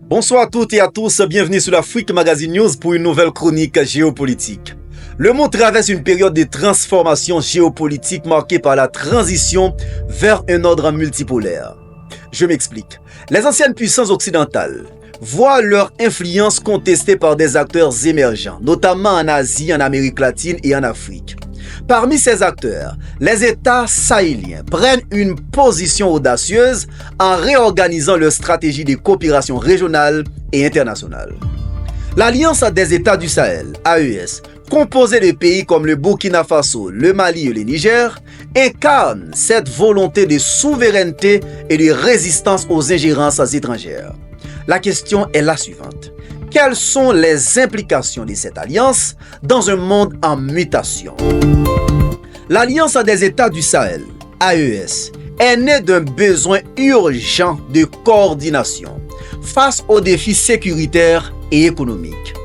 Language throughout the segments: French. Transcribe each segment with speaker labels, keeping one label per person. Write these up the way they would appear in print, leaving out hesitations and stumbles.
Speaker 1: Bonsoir à toutes et à tous, bienvenue sur l'Afrique Magazine News pour une nouvelle chronique géopolitique. Le monde traverse une période de transformation géopolitique marquée par la transition vers un ordre multipolaire. Je m'explique. Les anciennes puissances occidentales voient leur influence contestée par des acteurs émergents, notamment en Asie, en Amérique latine et en Afrique. Parmi ces acteurs, les États sahéliens prennent une position audacieuse en réorganisant leur stratégie de coopération régionale et internationale. L'Alliance des États du Sahel, AES, composée de pays comme le Burkina Faso, le Mali et le Niger, incarne cette volonté de souveraineté et de résistance aux ingérences étrangères. La question est la suivante. Quelles sont les implications de cette alliance dans un monde en mutation? L'Alliance des États du Sahel, AES, est née d'un besoin urgent de coordination face aux défis sécuritaires et économiques.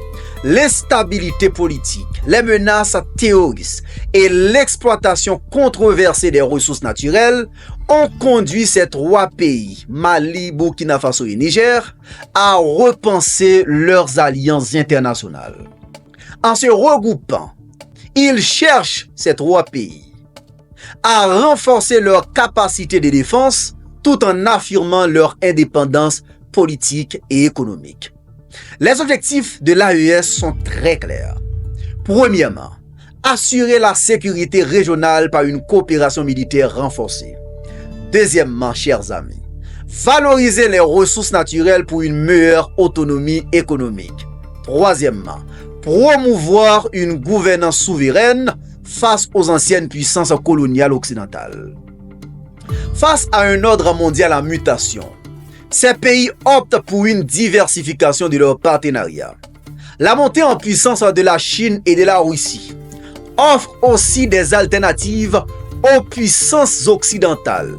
Speaker 1: L'instabilité politique, les menaces terroristes et l'exploitation controversée des ressources naturelles ont conduit ces trois pays, Mali, Burkina Faso et Niger, à repenser leurs alliances internationales. En se regroupant, ils cherchent, ces trois pays, à renforcer leur capacité de défense tout en affirmant leur indépendance politique et économique. Les objectifs de l'AES sont très clairs. Premièrement, assurer la sécurité régionale par une coopération militaire renforcée. Deuxièmement, chers amis, valoriser les ressources naturelles pour une meilleure autonomie économique. Troisièmement, promouvoir une gouvernance souveraine face aux anciennes puissances coloniales occidentales. Face à un ordre mondial en mutation, ces pays optent pour une diversification de leurs partenariats. La montée en puissance de la Chine et de la Russie offre aussi des alternatives aux puissances occidentales,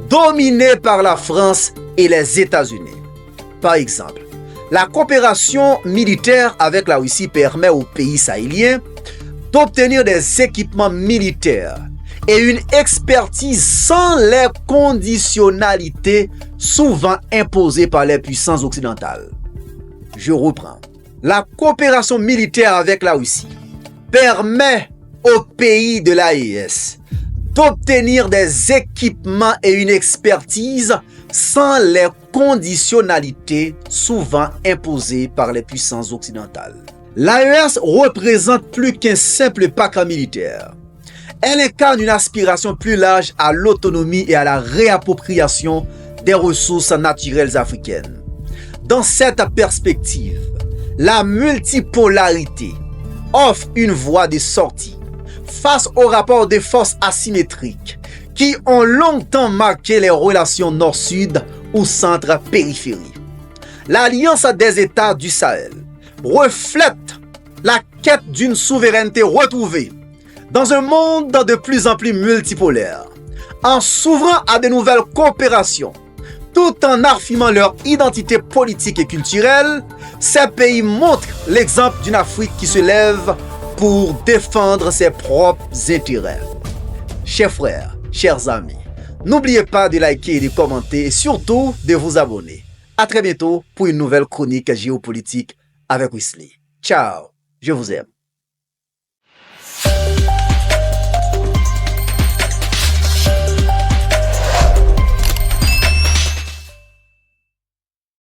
Speaker 1: dominées par la France et les États-Unis. Par exemple, la coopération militaire avec la Russie permet aux pays sahéliens d'obtenir des équipements militaires et une expertise sans les conditionnalités souvent imposées par les puissances occidentales. Je reprends. La coopération militaire avec la Russie permet aux pays de l'AES d'obtenir des équipements et une expertise sans les conditionnalités souvent imposées par les puissances occidentales. L'AES représente plus qu'un simple pacte militaire. Elle incarne une aspiration plus large à l'autonomie et à la réappropriation des ressources naturelles africaines. Dans cette perspective, la multipolarité offre une voie de sortie face aux rapports de force asymétriques qui ont longtemps marqué les relations nord-sud ou centre-périphérie. L'Alliance des États du Sahel reflète la quête d'une souveraineté retrouvée dans un monde de plus en plus multipolaire. En s'ouvrant à de nouvelles coopérations, tout en affirmant leur identité politique et culturelle, ces pays montrent l'exemple d'une Afrique qui se lève pour défendre ses propres intérêts. Chers frères, chers amis, n'oubliez pas de liker et de commenter et surtout de vous abonner. À très bientôt pour une nouvelle chronique géopolitique avec Wesley. Ciao, je vous aime.